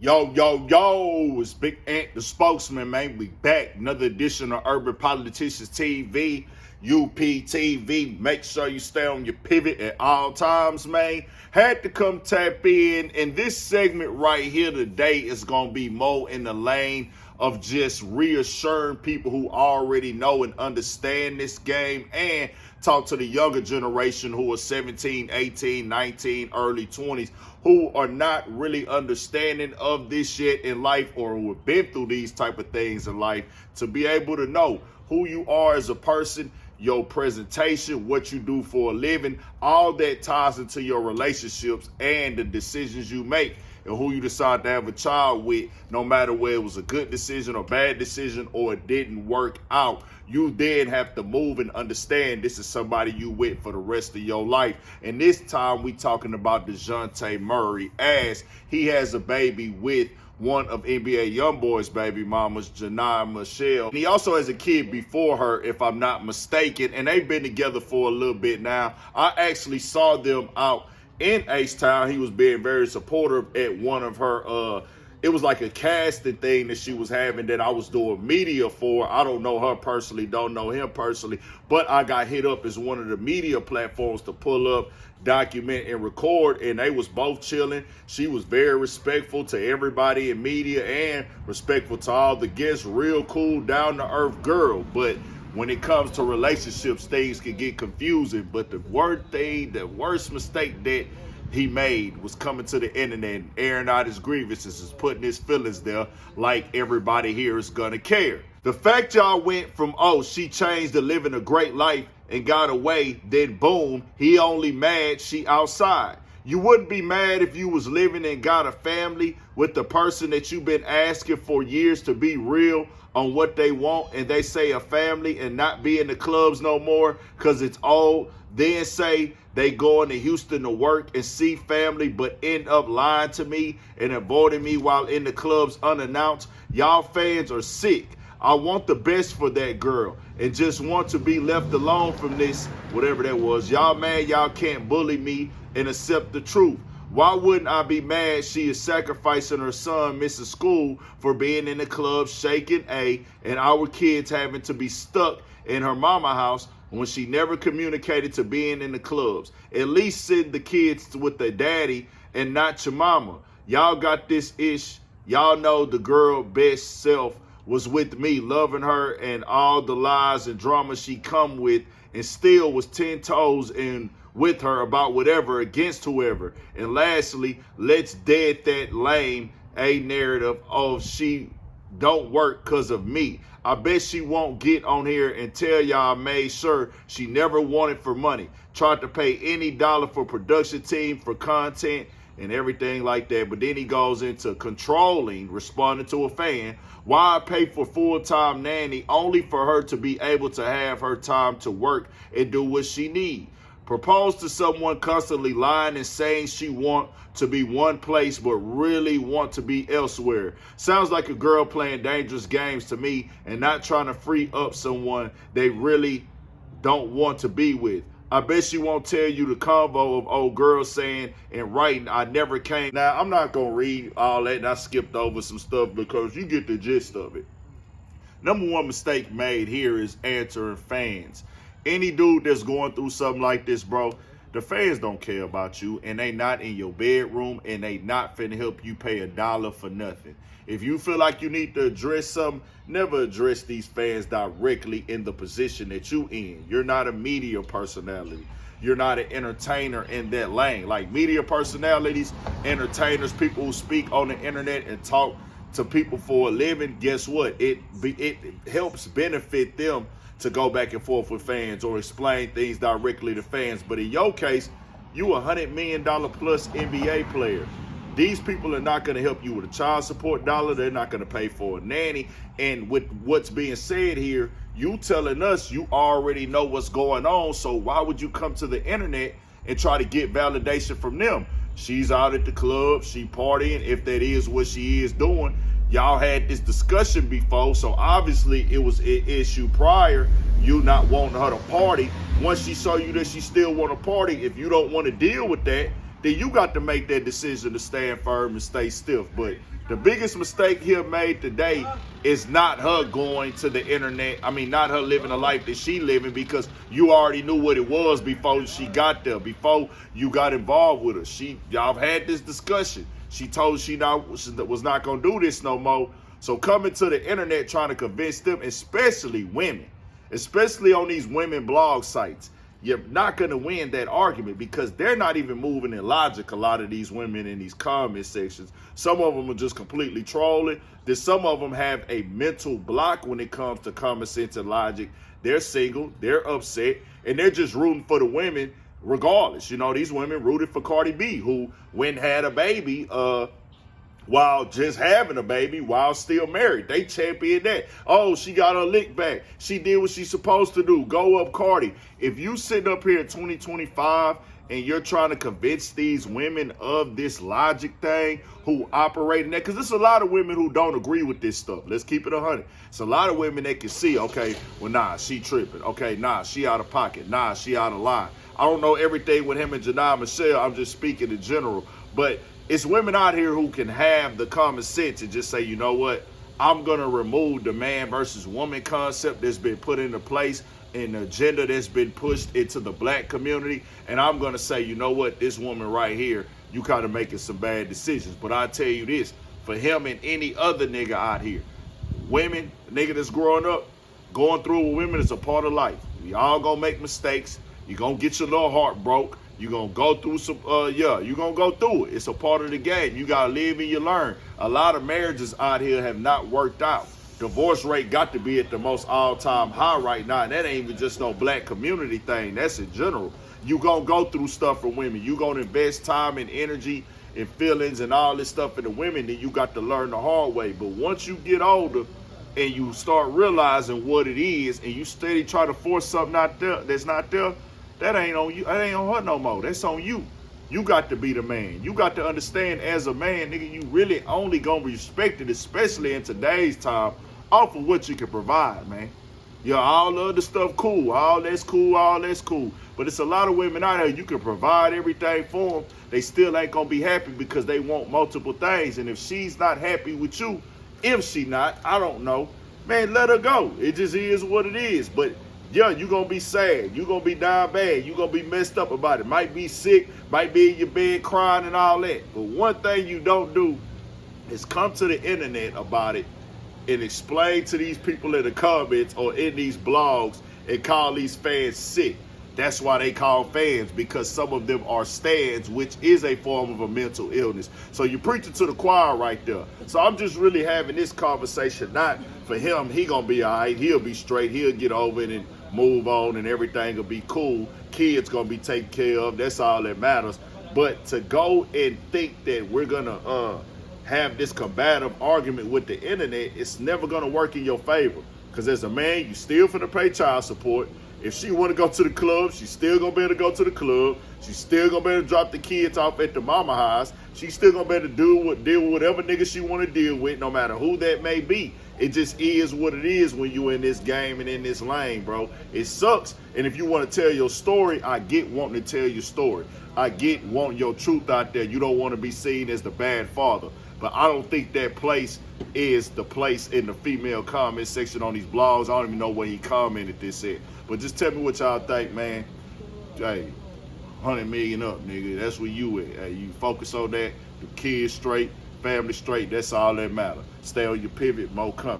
Yo, yo, yo, it's Big Ant, the spokesman, man. We back. Another edition of Urban Politicians TV, UPTV. Make sure you stay on your pivot at all times, man. Had to come tap in. And this segment right here today is going to be more in the lane of just reassuring people who already know and understand this game and talk to the younger generation who are 17, 18, 19, early 20s who are not really understanding of this shit in life or who have been through these type of things in life to be able to know who you are as a person, your presentation, what you do for a living, all that ties into your relationships and the decisions you make and who you decide to have a child with, no matter whether it was a good decision or bad decision or it didn't work out. You then have to move and understand this is somebody you with for the rest of your life. And this time we talking about Dejounte Murray as he has a baby with one of NBA Youngboy's baby mamas, Jania Meshell. And he also has a kid before her, if I'm not mistaken, and they've been together for a little bit now. I actually saw them out in H-Town. He was being very supportive at one of her, it was like a casting thing that she was having that I was doing media for. I don't know her personally, don't know him personally, but I got hit up as one of the media platforms to pull up, document, and record, and they was both chilling. She was very respectful to everybody in media and respectful to all the guests. Real cool, down-to-earth girl, but when it comes to relationships, things can get confusing. But the worst mistake that he made was coming to the internet and airing out his grievances, is putting his feelings there like everybody here is gonna care. The fact y'all went from, oh, she changed to living a great life and got away, then boom, he only mad she outside. You wouldn't be mad if you was living and got a family with the person that you've been asking for years to be real on what they want, and they say a family and not be in the clubs no more because it's old. Then say they going to Houston to work and see family but end up lying to me and avoiding me while in the clubs unannounced. Y'all fans are sick. I want the best for that girl and just want to be left alone from this, whatever that was. Y'all mad y'all can't bully me and accept the truth. Why wouldn't I be mad she is sacrificing her son missing school for being in the club shaking A and our kids having to be stuck in her mama house when she never communicated to being in the clubs? At least send the kids with their daddy and not your mama. Y'all got this ish. Y'all know the girl best self was with me, loving her and all the lies and drama she come with, and still was 10 toes in with her about whatever against whoever. And lastly, let's dead that lame a narrative of she don't work because of me. I bet she won't get on here and tell y'all I made sure she never wanted for money, tried to pay any dollar for production team, for content and everything like that. But then he goes into controlling, responding to a fan. Why I pay for full-time nanny only for her to be able to have her time to work and do what she need. Propose to someone constantly lying and saying she want to be one place but really want to be elsewhere. Sounds like a girl playing dangerous games to me and not trying to free up someone they really don't want to be with. I bet she won't tell you the convo of old girls saying and writing, I never came. Now, I'm not going to read all that, and I skipped over some stuff because you get the gist of it. Number one mistake made here is answering fans. Any dude that's going through something like this, bro, the fans don't care about you, and they not in your bedroom, and they not finna help you pay $1 for nothing. If you feel like you need to address something, never address these fans directly in the position that you in. You're not a media personality. You're not an entertainer in that lane. Like media personalities, entertainers, people who speak on the internet and talk to people for a living, guess what? It helps benefit them to go back and forth with fans or explain things directly to fans. But in your case, you a $100 million plus NBA player. These people are not going to help you with a child support dollar. They're not going to pay for a nanny. And with what's being said here, you telling us you already know what's going on. So why would you come to the internet and try to get validation from them? She's out at the club. She partying, if that is what she is doing. Y'all had this discussion before, so obviously it was an issue prior, you not wanting her to party. Once she saw you that she still want to party, if you don't want to deal with that, then you got to make that decision to stand firm and stay stiff. But The biggest mistake here made today is not her going to the internet. I mean, not her living a life that she living, because you already knew what it was before she got there, before you got involved with her. Y'all had this discussion. She told she was not going to do this no more. So coming to the internet trying to convince them, especially women, especially on these women blog sites, you're not going to win that argument, because they're not even moving in logic. A lot of these women in these comment sections, some of them are just completely trolling. Then some of them have a mental block when it comes to common sense and logic. They're single, they're upset, and they're just rooting for the women regardless. You know, these women rooted for Cardi B, who went and had a baby while just having a baby, while still married. They championed that. Oh, she got her lick back. She did what she's supposed to do. Go up, Cardi. If you sitting up here in 2025 and you're trying to convince these women of this logic thing who operate in that, because there's a lot of women who don't agree with this stuff. Let's keep it 100. It's a lot of women that can see, okay, well, nah, she tripping. Okay, nah, she out of pocket. Nah, she out of line. I don't know everything with him and Jania Meshell. I'm just speaking in general. But it's women out here who can have the common sense and just say, you know what, I'm going to remove the man versus woman concept that's been put into place and the agenda that's been pushed into the black community. And I'm going to say, you know what, this woman right here, you kind of making some bad decisions. But I tell you this, for him and any other nigga out here, women, nigga that's growing up, going through with women is a part of life. We all going to make mistakes. You're going to get your little heart broke. You're going to go through some, you're going to go through it. It's a part of the game. You got to live and you learn. A lot of marriages out here have not worked out. Divorce rate got to be at the most all-time high right now. And that ain't even just no black community thing. That's in general. You're going to go through stuff for women. You're going to invest time and energy and feelings and all this stuff in the women. Then you got to learn the hard way. But once you get older and you start realizing what it is and you steady try to force something out there that's not there, that ain't on you. That ain't on her no more. That's on you. You got to be the man. You got to understand, as a man, nigga, you really only gonna be respected, especially in today's time, off of what you can provide, man. Yeah, all the other stuff cool. All that's cool. All that's cool. But it's a lot of women out there, you can provide everything for them. They still ain't gonna be happy because they want multiple things. And if she's not happy with you, if she not, I don't know, man, let her go. It just is what it is. But yeah, you're going to be sad. You're going to be down bad. You're going to be messed up about it. Might be sick. Might be in your bed crying and all that. But one thing you don't do is come to the internet about it and explain to these people in the comments or in these blogs and call these fans sick. That's why they call fans, because some of them are stans, which is a form of a mental illness. So you're preaching to the choir right there. So I'm just really having this conversation, not for him. He going to be all right. He'll be straight. He'll get over it and move on and everything will be cool. Kids going to be taken care of. That's all that matters. But to go and think that we're going to have this combative argument with the internet, it's never going to work in your favor. Because as a man, you still finna pay child support. If she want to go to the club, she's still going to be able to go to the club. She's still going to be able to drop the kids off at the mama house. She's still going to be able to deal with whatever nigga she want to deal with, no matter who that may be. It just is what it is when you in this game and in this lane, bro. It sucks. And if you want to tell your story, I get wanting to tell your story. I get wanting your truth out there. You don't want to be seen as the bad father. But I don't think that place is the place in the female comment section on these blogs. I don't even know where he commented this at. But just tell me what y'all think, man. Hey, 100 million up, nigga. That's where you at. Hey, you focus on that. The kids straight, family straight. That's all that matters. Stay on your pivot, more coming.